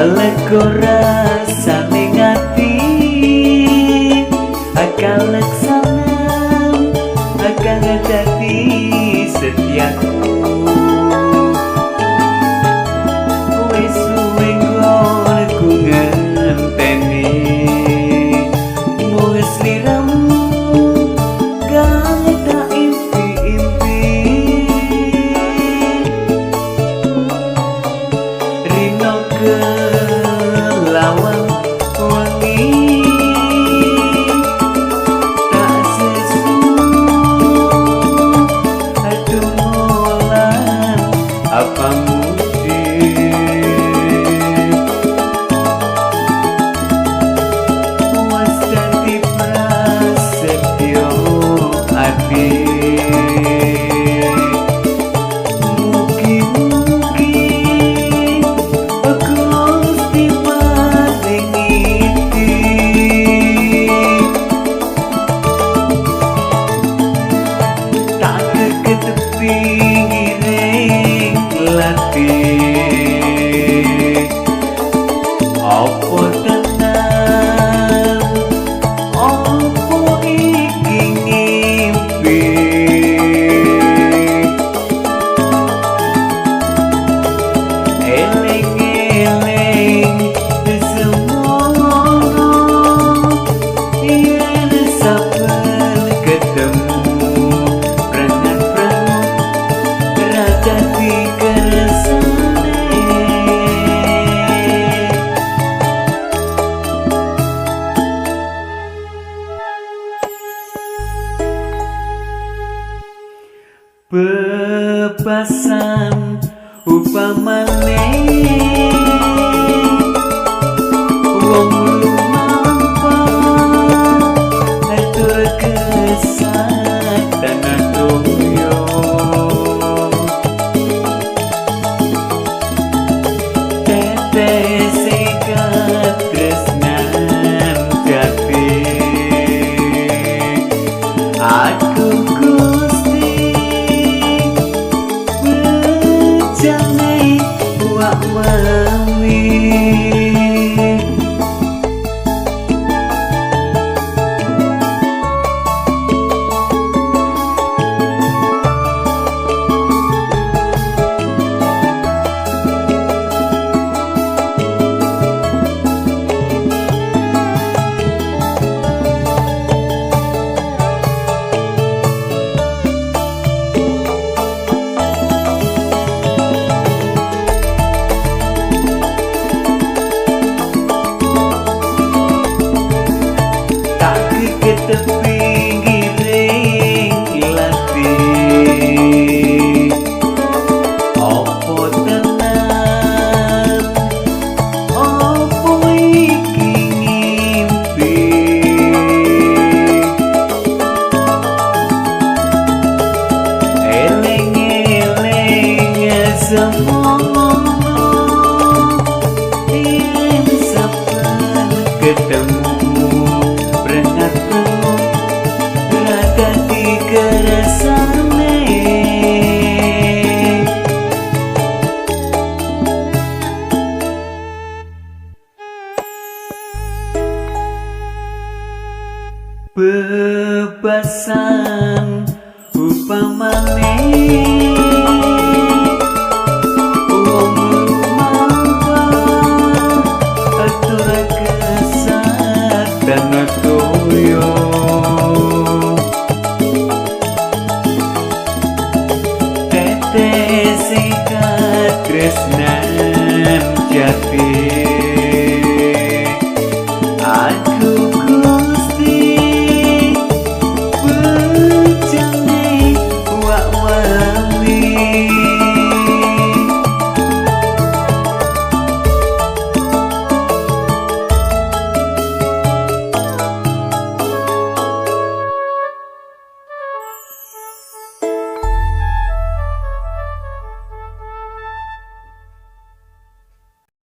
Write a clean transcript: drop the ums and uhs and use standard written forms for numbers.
Lega rasane ngati akan laksana akan dadi setiaku. Wis suwe ngono ku ngenteni mung sliramu kang tak impi-impi. Rino kelawan wangi tak sesu aduh molan apa mudi was dadi prasetyo ati. Opo tenan, opo iki ngimpi. Eling-eling semono yen saben ketemu prengat-prengat rada dikersane. Bebasan upamane wong lumampah atur kesatan donya. Tetese katresnan jati aku jane wak wawi. Ketemu prengat-prengat rada dikersane. Bebasan upamane